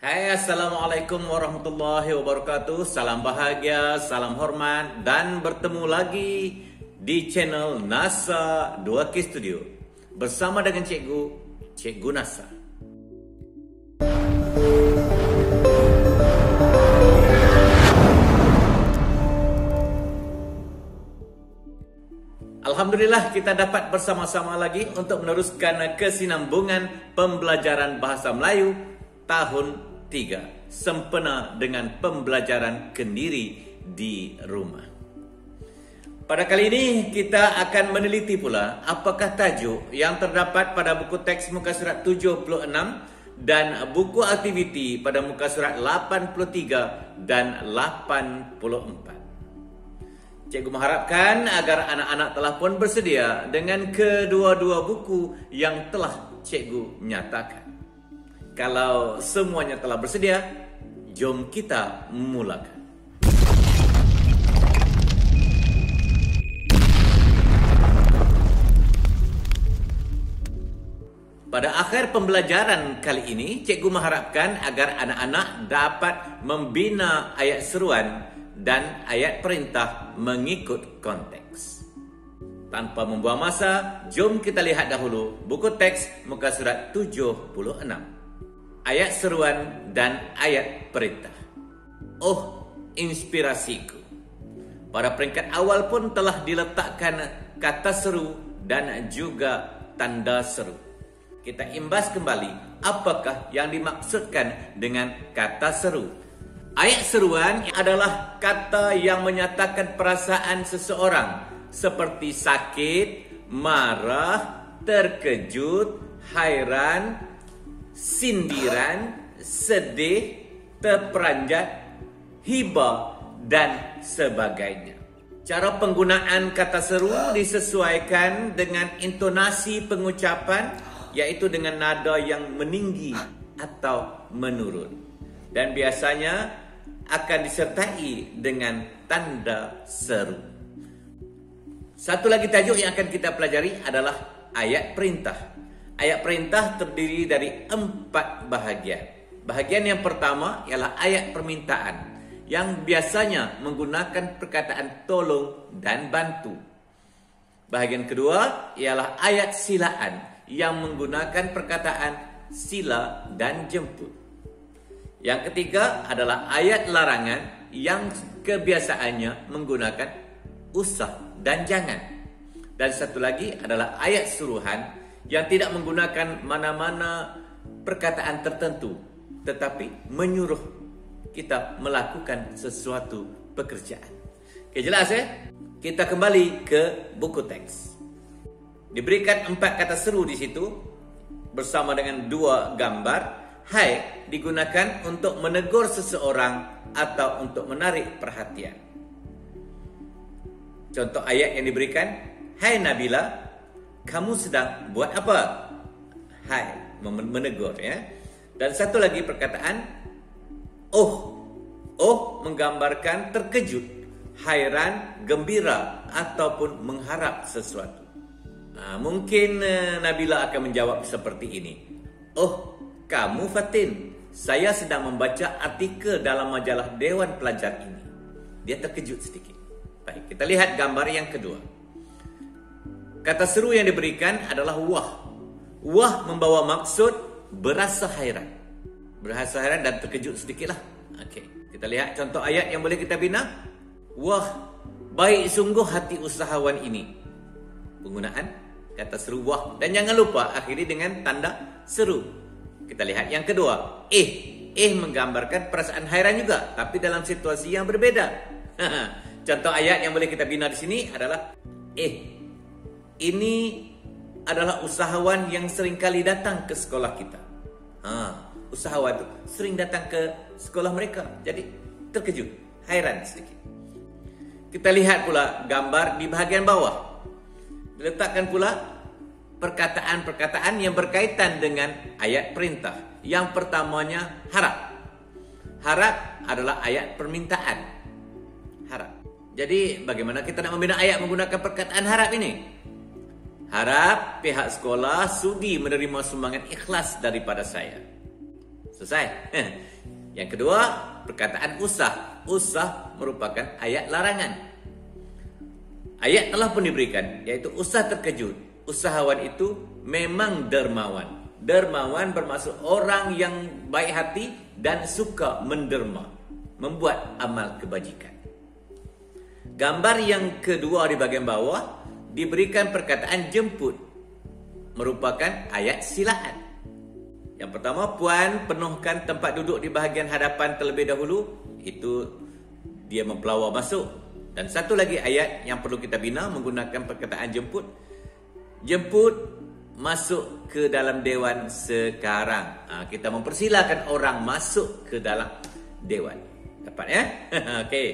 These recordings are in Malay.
Hai, Assalamualaikum warahmatullahi wabarakatuh. Salam bahagia, salam hormat, dan bertemu lagi di channel NASA 2K Studio bersama dengan Cikgu NASA. Alhamdulillah kita dapat bersama-sama lagi untuk meneruskan kesinambungan pembelajaran bahasa Melayu tahun 3 sempena dengan pembelajaran kendiri di rumah. Pada kali ini kita akan meneliti pula apakah tajuk yang terdapat pada buku teks muka surat 76 dan buku aktiviti pada muka surat 83 dan 84. Cikgu mengharapkan agar anak-anak telah pun bersedia dengan kedua-dua buku yang telah cikgu nyatakan. Kalau semuanya telah bersedia, jom kita mulakan. Pada akhir pembelajaran kali ini, cikgu mengharapkan agar anak-anak dapat membina ayat seruan dan ayat perintah mengikut konteks. Tanpa membuang masa, jom kita lihat dahulu buku teks muka surat 76. Ayat seruan dan ayat perintah. Oh, inspirasiku. Pada peringkat awal pun telah diletakkan kata seru dan juga tanda seru. Kita imbas kembali apakah yang dimaksudkan dengan kata seru. Ayat seruan adalah kata yang menyatakan perasaan seseorang seperti sakit, marah, terkejut, hairan, sindiran, sedih, terperanjat, hibah, dan sebagainya. Cara penggunaan kata seru disesuaikan dengan intonasi pengucapan, yaitu dengan nada yang meninggi atau menurun. Dan biasanya akan disertai dengan tanda seru. Satu lagi tajuk yang akan kita pelajari adalah ayat perintah. Ayat perintah terdiri dari 4 bahagian. Bahagian yang pertama ialah ayat permintaan yang biasanya menggunakan perkataan tolong dan bantu. Bahagian kedua ialah ayat silaan yang menggunakan perkataan sila dan jemput. Yang ketiga adalah ayat larangan yang kebiasaannya menggunakan usah dan jangan. Dan satu lagi adalah ayat suruhan yang tidak menggunakan mana-mana perkataan tertentu, tetapi menyuruh kita melakukan sesuatu pekerjaan. Oke, jelas ya? Kita kembali ke buku teks. Diberikan 4 kata seru di situ bersama dengan 2 gambar. Hai digunakan untuk menegur seseorang atau untuk menarik perhatian. Contoh ayat yang diberikan, hai Nabila, kamu sedang buat apa? Hai, menegur ya. Dan satu lagi perkataan, oh menggambarkan terkejut, hairan, gembira ataupun mengharap sesuatu. Mungkin Nabila akan menjawab seperti ini. Oh, kamu Fatin, saya sedang membaca artikel dalam majalah Dewan Pelajar ini. Dia terkejut sedikit. Baik, kita lihat gambar yang kedua. Kata seru yang diberikan adalah wah. Wah membawa maksud berasa hairan. Berasa hairan dan terkejut sedikitlah. Okey, kita lihat contoh ayat yang boleh kita bina. Wah, baik sungguh hati usahawan ini. Penggunaan kata seru wah. Dan jangan lupa akhiri dengan tanda seru. Kita lihat yang kedua. Menggambarkan perasaan hairan juga, tapi dalam situasi yang berbeda. Contoh ayat yang boleh kita bina di sini adalah ini adalah usahawan yang sering kali datang ke sekolah kita. Usahawan itu sering datang ke sekolah mereka. Jadi terkejut, hairan sedikit. Kita lihat pula gambar di bahagian bawah. Diletakkan pula perkataan-perkataan yang berkaitan dengan ayat perintah. Yang pertamanya harap. Harap adalah ayat permintaan. Harap. Jadi bagaimana kita nak membina ayat menggunakan perkataan harap ini? Harap pihak sekolah sudi menerima sumbangan ikhlas daripada saya. Selesai. Yang kedua, perkataan usah. Usah merupakan ayat larangan. Ayat telah pun diberikan, iaitu usah terkejut. Usahawan itu memang dermawan. Dermawan bermaksud orang yang baik hati dan suka menderma, membuat amal kebajikan. Gambar yang kedua di bahagian bawah diberikan perkataan jemput, merupakan ayat silaan. Yang pertama, puan penuhkan tempat duduk di bahagian hadapan terlebih dahulu. Itu dia mempelawar masuk. Dan satu lagi ayat yang perlu kita bina menggunakan perkataan jemput. Jemput masuk ke dalam dewan sekarang. Kita mempersilakan orang masuk ke dalam dewan. Dapat ya? Okey.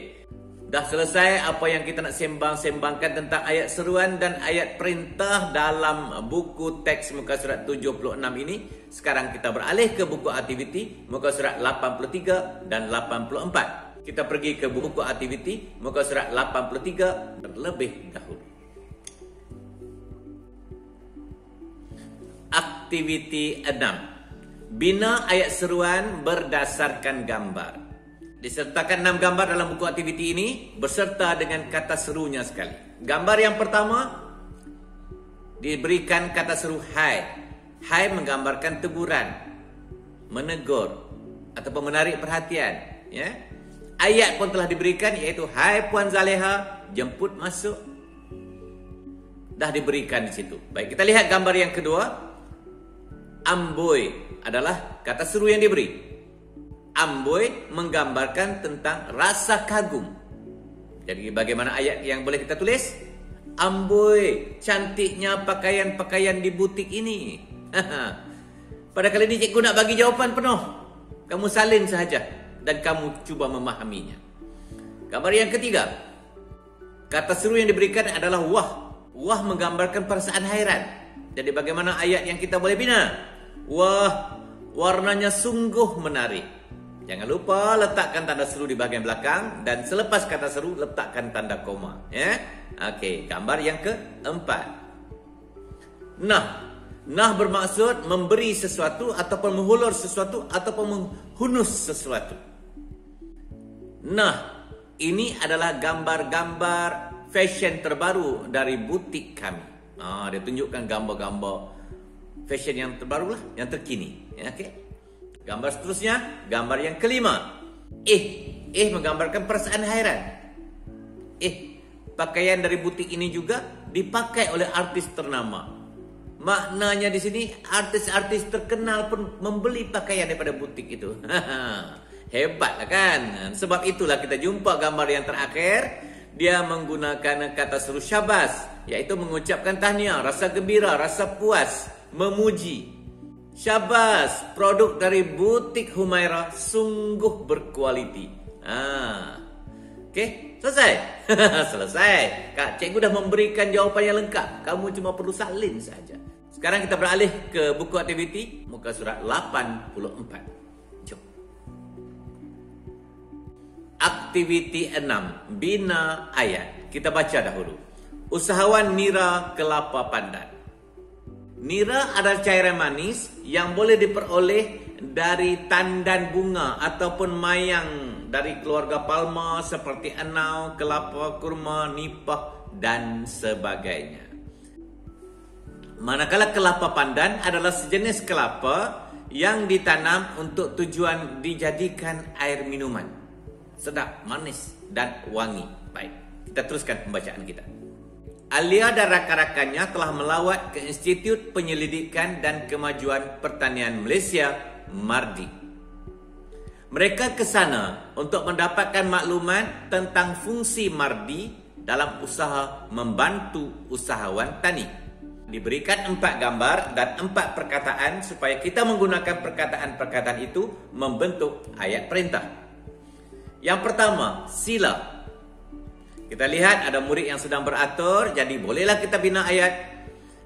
Dah selesai apa yang kita nak sembang-sembangkan tentang ayat seruan dan ayat perintah dalam buku teks muka surat 76 ini. Sekarang kita beralih ke buku aktiviti muka surat 83 dan 84. Kita pergi ke buku aktiviti muka surat 83 terlebih dahulu. Aktiviti 6. Bina ayat seruan berdasarkan gambar. Disertakan 6 gambar dalam buku aktiviti ini berserta dengan kata serunya sekali. Gambar yang pertama diberikan kata seru hai. Hai menggambarkan teguran, menegur ataupun menarik perhatian, ya. Ayat pun telah diberikan, iaitu hai Puan Zaleha, jemput masuk. Dah diberikan di situ. Baik, kita lihat gambar yang kedua. Amboi adalah kata seru yang diberi. Amboi menggambarkan tentang rasa kagum. Jadi bagaimana ayat yang boleh kita tulis? Amboi, cantiknya pakaian-pakaian di butik ini. Pada kali ini cikgu nak bagi jawapan penuh. Kamu salin sahaja dan kamu cuba memahaminya. Gambar yang ketiga. Kata seru yang diberikan adalah wah. Wah menggambarkan perasaan hairan. Jadi bagaimana ayat yang kita boleh bina? Wah, warnanya sungguh menarik. Jangan lupa letakkan tanda seru di bahagian belakang dan selepas kata seru letakkan tanda koma, ya. Okey, gambar yang keempat. Nah bermaksud memberi sesuatu ataupun menghulur sesuatu ataupun menghunus sesuatu. Nah, ini adalah gambar-gambar fashion terbaru dari butik kami. Dia tunjukkan gambar-gambar fashion yang terbaru lah, yang terkini. Ya, okey. Gambar seterusnya, gambar yang kelima. Menggambarkan perasaan hairan. Pakaian dari butik ini juga dipakai oleh artis ternama. Maknanya di sini artis-artis terkenal pun membeli pakaian daripada butik itu. Hebatlah kan? Sebab itulah kita jumpa gambar yang terakhir. Dia menggunakan kata seru syabas, iaitu mengucapkan tahniah, rasa gembira, rasa puas, memuji. Syabas, produk dari butik Humaira sungguh berkualiti. Okey, selesai. Selesai. Kak, cikgu dah memberikan jawapan yang lengkap. Kamu cuma perlu salin saja. Sekarang kita beralih ke buku aktiviti muka surat 84. Jom. Aktiviti 6, bina ayat. Kita baca dahulu. Usahawan nira kelapa pandan. Nira adalah cairan manis yang boleh diperoleh dari tandan bunga ataupun mayang dari keluarga palma seperti enau, kelapa, kurma, nipah dan sebagainya. Manakala kelapa pandan adalah sejenis kelapa yang ditanam untuk tujuan dijadikan air minuman. Sedap, manis dan wangi. Baik, kita teruskan pembacaan kita. Alia dan rakan-rakannya telah melawat ke Institut Penyelidikan dan Kemajuan Pertanian Malaysia, MARDI. Mereka ke sana untuk mendapatkan maklumat tentang fungsi MARDI dalam usaha membantu usahawan tani. Diberikan 4 gambar dan 4 perkataan supaya kita menggunakan perkataan-perkataan itu membentuk ayat perintah. Yang pertama, sila. Kita lihat ada murid yang sedang beratur, jadi bolehlah kita bina ayat.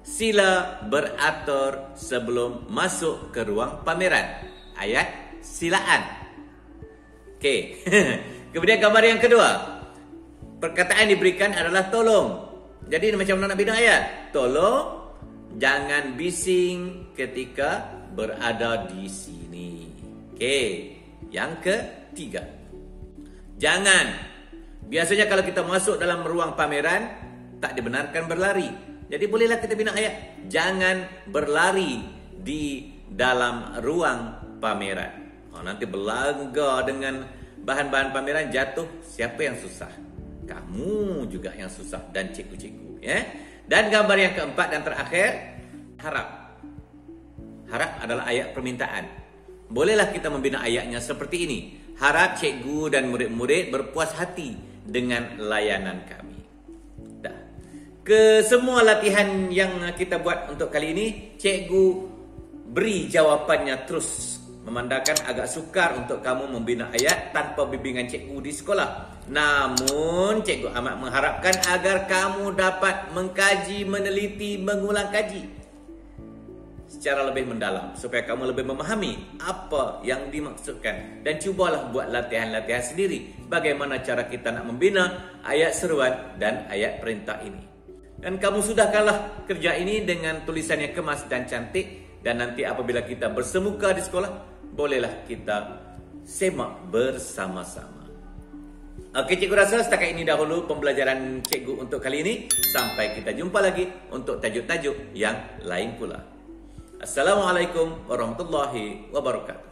Sila beratur sebelum masuk ke ruang pameran. Ayat silaan. Okey. Kemudian gambar yang kedua. Perkataan yang diberikan adalah tolong. Jadi macam mana nak bina ayat? Tolong jangan bising ketika berada di sini. Okey, yang ketiga. Jangan. Biasanya kalau kita masuk dalam ruang pameran, tak dibenarkan berlari. Jadi bolehlah kita bina ayat, jangan berlari di dalam ruang pameran. Nanti berlanggar dengan bahan-bahan pameran, jatuh. Siapa yang susah? Kamu juga yang susah dan cikgu-cikgu. Ya? Dan gambar yang keempat dan terakhir, harap. Harap adalah ayat permintaan. Bolehlah kita membina ayatnya seperti ini. Harap cikgu dan murid-murid berpuas hati dengan layanan kami. Dah. Ke semua latihan yang kita buat untuk kali ini, cikgu beri jawapannya terus. Memandangkan agak sukar untuk kamu membina ayat tanpa bimbingan cikgu di sekolah. Namun, cikgu amat mengharapkan agar kamu dapat mengkaji, meneliti, mengulang kaji secara lebih mendalam supaya kamu lebih memahami apa yang dimaksudkan, dan cubalah buat latihan-latihan sendiri bagaimana cara kita nak membina ayat seruan dan ayat perintah ini. Dan kamu sudahkanlah kerja ini dengan tulisan yang kemas dan cantik, dan nanti apabila kita bersemuka di sekolah, bolehlah kita semak bersama-sama. Okey, cikgu rasa setakat ini dahulu pembelajaran cikgu untuk kali ini. Sampai kita jumpa lagi untuk tajuk-tajuk yang lain pula. Assalamualaikum warahmatullahi wabarakatuh.